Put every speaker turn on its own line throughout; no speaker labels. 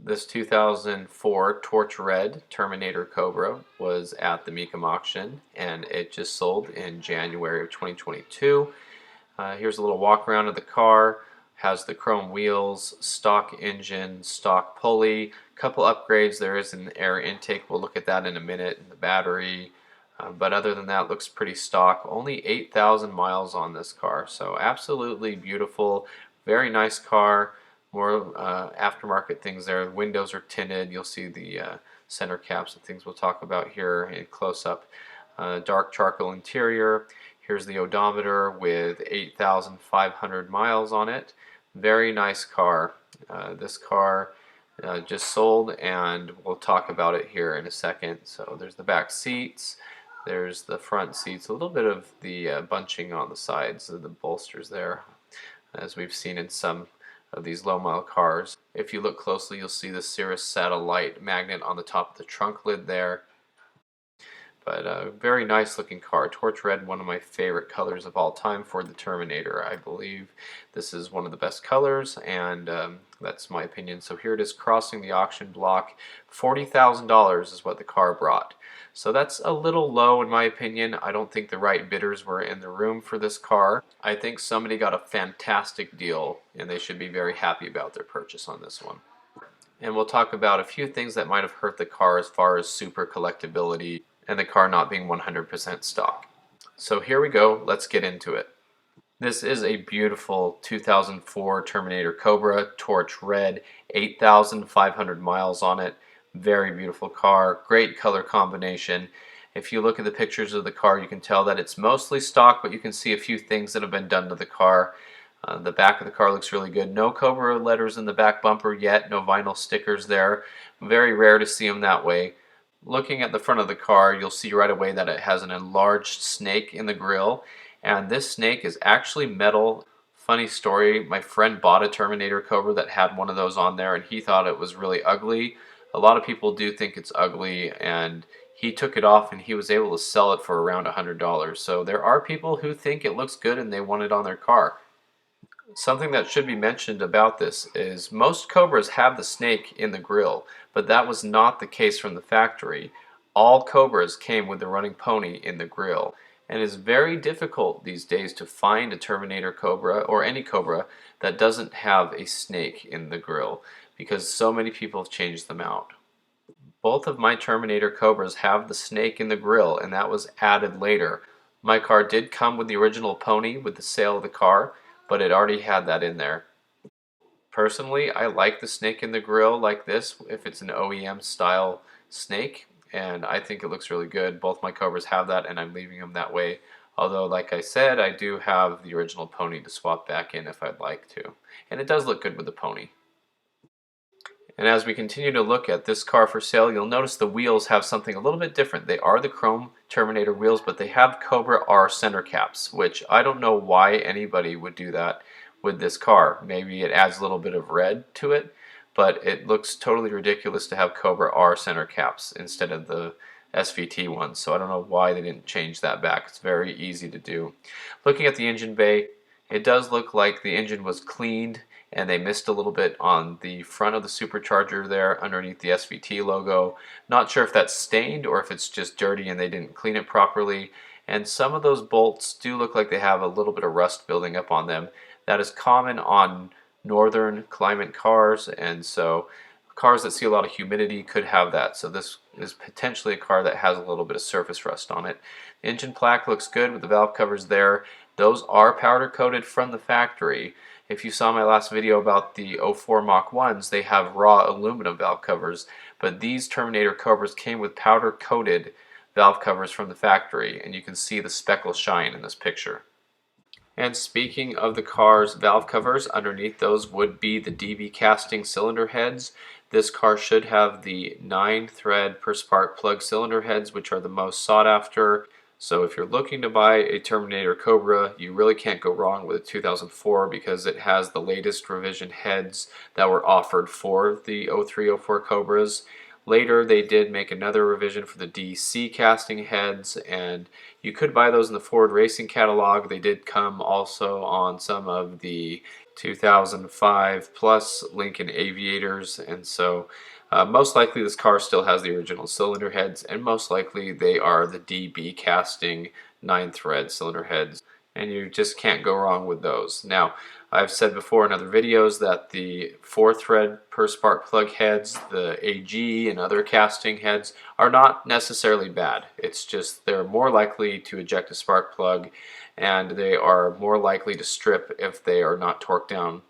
This 2004 Torch Red Terminator Cobra was at the Mecum auction, and it just sold in January of 2022. Here's a little walk around of the car. Has the chrome wheels, stock engine, stock pulley, couple upgrades. There is an air intake. We'll look at that in a minute. The battery. But other than that, looks pretty stock. Only 8,000 miles on this car, so absolutely beautiful. Very nice car. More aftermarket things there. Windows are tinted. You'll see the center caps and things we'll talk about here in close-up. Dark charcoal interior. Here's the odometer with 8,500 miles on it. Very nice car. This car just sold, and we'll talk about it here in a second. So there's the back seats. There's the front seats. A little bit of the bunching on the sides of the bolsters there, as we've seen in some of these low-mile cars. If you look closely, you'll see the Cirrus satellite magnet on the top of the trunk lid there. But a very nice looking car. Torch Red, one of my favorite colors of all time for the Terminator. I believe this is one of the best colors, and that's my opinion. So here it is crossing the auction block. $40,000 is what the car brought. So that's a little low in my opinion. I don't think the right bidders were in the room for this car. I think somebody got a fantastic deal, and they should be very happy about their purchase on this one. And we'll talk about a few things that might have hurt the car as far as super collectability and the car not being 100% stock. So here we go, let's get into it. This is a beautiful 2004 Terminator Cobra, Torch Red, 8,500 miles on it. Very beautiful car, great color combination. If you look at the pictures of the car, you can tell that it's mostly stock, but you can see a few things that have been done to the car. The back of the car looks really good. No Cobra letters in the back bumper yet, no vinyl stickers there. Very rare to see them that way. Looking at the front of the car, you'll see right away that it has an enlarged snake in the grille, and this snake is actually metal. Funny story, my friend bought a Terminator Cobra that had one of those on there, and he thought it was really ugly. A lot of people do think it's ugly, and he took it off and he was able to sell it for around $100. So there are people who think it looks good and they want it on their car. Something that should be mentioned about this is most Cobras have the snake in the grille, but that was not the case from the factory. All Cobras came with the running pony in the grille, and it is very difficult these days to find a Terminator Cobra or any Cobra that doesn't have a snake in the grille, because so many people have changed them out. Both of my Terminator Cobras have the snake in the grille, and that was added later. My car did come with the original pony with the sale of the car, but it already had that in there. Personally, I like the snake in the grille like this, if it's an OEM style snake, and I think it looks really good. Both my Cobras have that, and I'm leaving them that way. Although, like I said, I do have the original pony to swap back in if I'd like to. And it does look good with the pony. And as we continue to look at this car for sale, you'll notice the wheels have something a little bit different. They are the chrome Terminator wheels, but they have Cobra R center caps, which I don't know why anybody would do that with this car. Maybe it adds a little bit of red to it, but it looks totally ridiculous to have Cobra R center caps instead of the SVT ones. So I don't know why they didn't change that back. It's very easy to do. Looking at the engine bay, it does look like the engine was cleaned, and they missed a little bit on the front of the supercharger there underneath the SVT logo. Not sure if that's stained or if it's just dirty and they didn't clean it properly. And some of those bolts do look like they have a little bit of rust building up on them. That is common on northern climate cars, and so cars that see a lot of humidity could have that. So this is potentially a car that has a little bit of surface rust on it. The engine plaque looks good with the valve covers there. Those are powder coated from the factory. If you saw my last video about the 04 Mach 1s, they have raw aluminum valve covers, but these Terminator Cobras came with powder coated valve covers from the factory, and you can see the speckle shine in this picture. And speaking of the car's valve covers, underneath those would be the DB casting cylinder heads. This car should have the 9-thread per spark plug cylinder heads, which are the most sought after. So if you're looking to buy a Terminator Cobra, you really can't go wrong with a 2004 because it has the latest revision heads that were offered for the 03-04 Cobras. Later they did make another revision for the DC casting heads, and you could buy those in the Ford Racing catalog. They did come also on some of the 2005 plus Lincoln Aviators, and so most likely this car still has the original cylinder heads, and most likely they are the DB casting 9-thread cylinder heads, and you just can't go wrong with those. Now, I've said before in other videos that the 4-thread per spark plug heads, the AG and other casting heads, are not necessarily bad. It's just they're more likely to eject a spark plug, and they are more likely to strip if they are not torqued down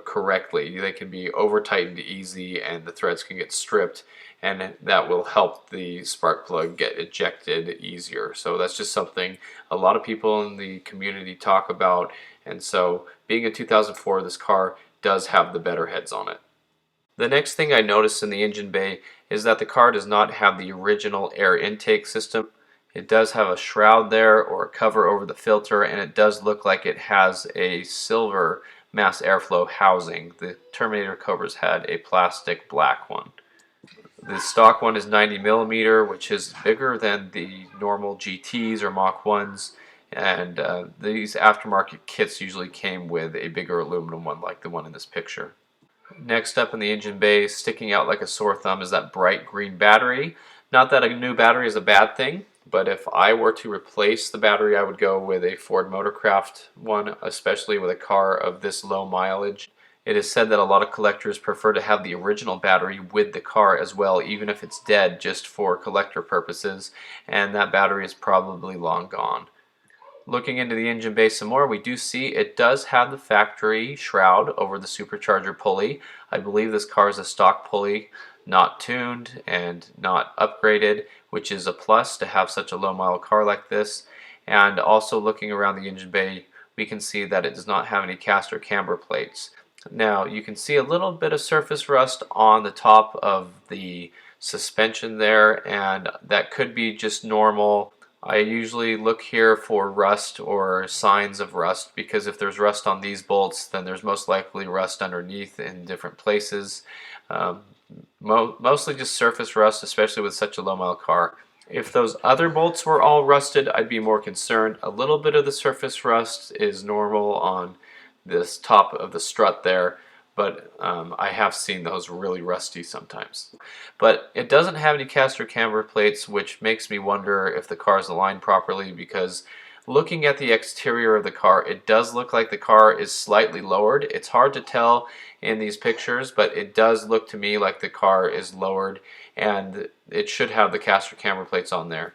correctly. They can be over tightened easy, and the threads can get stripped, and that will help the spark plug get ejected easier. So that's just something a lot of people in the community talk about, and so being a 2004, this car does have the better heads on it. The next thing I noticed in the engine bay is that the car does not have the original air intake system. It does have a shroud there or a cover over the filter, and it does look like it has a silver mass airflow housing. The Terminator Cobras had a plastic black one. The stock one is 90 millimeter, which is bigger than the normal GTs or Mach 1s, and these aftermarket kits usually came with a bigger aluminum one like the one in this picture. Next up in the engine bay, sticking out like a sore thumb, is that bright green battery. Not that a new battery is a bad thing, but if I were to replace the battery, I would go with a Ford Motorcraft one, especially with a car of this low mileage. It is said that a lot of collectors prefer to have the original battery with the car as well, even if it's dead, just for collector purposes, and that battery is probably long gone. Looking into the engine bay some more, we do see it does have the factory shroud over the supercharger pulley. I believe this car is a stock pulley, not tuned and not upgraded, which is a plus to have such a low mile car like this. And also looking around the engine bay, we can see that it does not have any cast or camber plates. Now you can see a little bit of surface rust on the top of the suspension there, and that could be just normal. I usually look here for rust or signs of rust, because if there's rust on these bolts, then there's most likely rust underneath in different places. Mostly just surface rust, especially with such a low mile car. If those other bolts were all rusted, I'd be more concerned. A little bit of the surface rust is normal on this top of the strut there, but I have seen those really rusty sometimes. But it doesn't have any cast or camber plates, which makes me wonder if the car is aligned properly, because looking at the exterior of the car, it does look like the car is slightly lowered. It's hard to tell in these pictures, but it does look to me like the car is lowered, and it should have the cast or camber plates on there.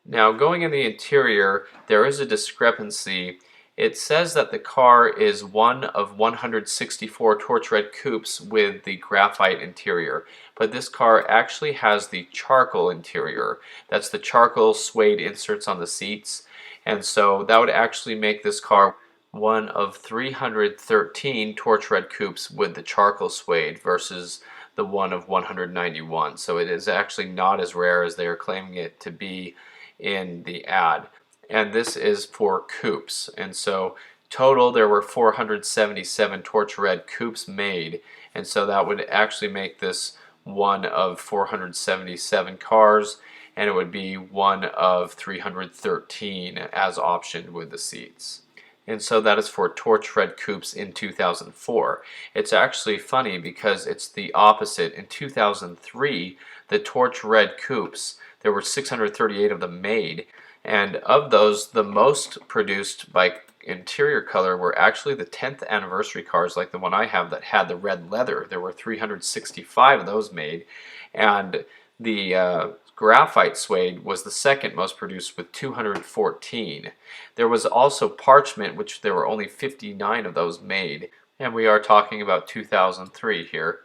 Now, going in the interior, there is a discrepancy. It says that the car is one of 164 torch red coupes with the graphite interior, but this car actually has the charcoal interior. That's the charcoal suede inserts on the seats, and so that would actually make this car one of 313 torch red coupes with the charcoal suede versus the one of 191. So it is actually not as rare as they are claiming it to be in the ad. And this is for coupes, and so total there were 477 torch red coupes made, and so that would actually make this one of 477 cars, and it would be one of 313 as optioned with the seats. And so that is for torch red coupes in 2004. It's actually funny because it's the opposite. In 2003, the torch red coupes, there were 638 of them made, and of those, the most produced by interior color were actually the 10th anniversary cars, like the one I have that had the red leather. There were 365 of those made, and the graphite suede was the second most produced with 214. There was also parchment, which there were only 59 of those made, and we are talking about 2003 here.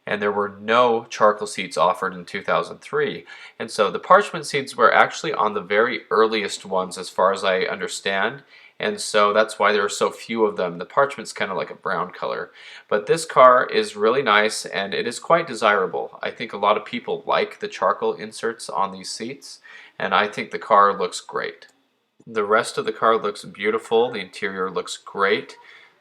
And there were no charcoal seats offered in 2003. And so the parchment seats were actually on the very earliest ones as far as I understand, and so that's why there are so few of them. The parchment's kind of like a brown color. But this car is really nice, and it is quite desirable. I think a lot of people like the charcoal inserts on these seats, and I think the car looks great. The rest of the car looks beautiful. The interior looks great.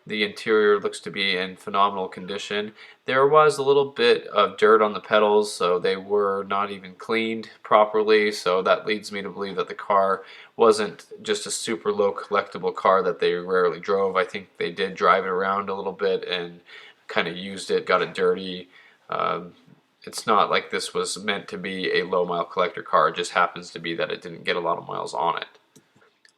The interior looks to be in phenomenal condition. There was a little bit of dirt on the pedals, so they were not even cleaned properly, so that leads me to believe that the car wasn't just a super low collectible car that they rarely drove. I think they did drive it around a little bit and kind of used it, got it dirty. Um, it's not like this was meant to be a low mile collector car. It just happens to be that it didn't get a lot of miles on it.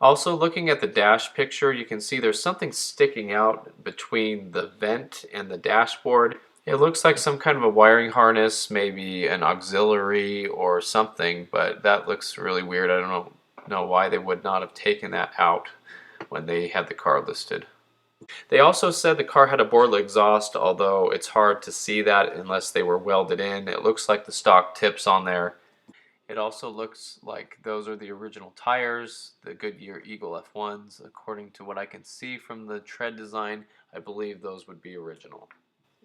Also, looking at the dash picture, you can see there's something sticking out between the vent and the dashboard. It looks like some kind of a wiring harness, maybe an auxiliary or something, but that looks really weird. I don't know why they would not have taken that out when they had the car listed. They also said the car had a boarded exhaust, although it's hard to see that unless they were welded in. It looks like the stock tips on there. It also looks like those are the original tires, the Goodyear Eagle F1s. According to what I can see from the tread design, I believe those would be original.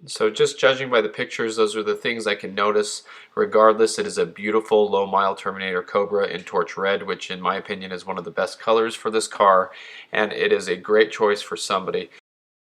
So just judging by the pictures, those are the things I can notice. Regardless, it is a beautiful low mile Terminator Cobra in torch red, which in my opinion is one of the best colors for this car, and it is a great choice for somebody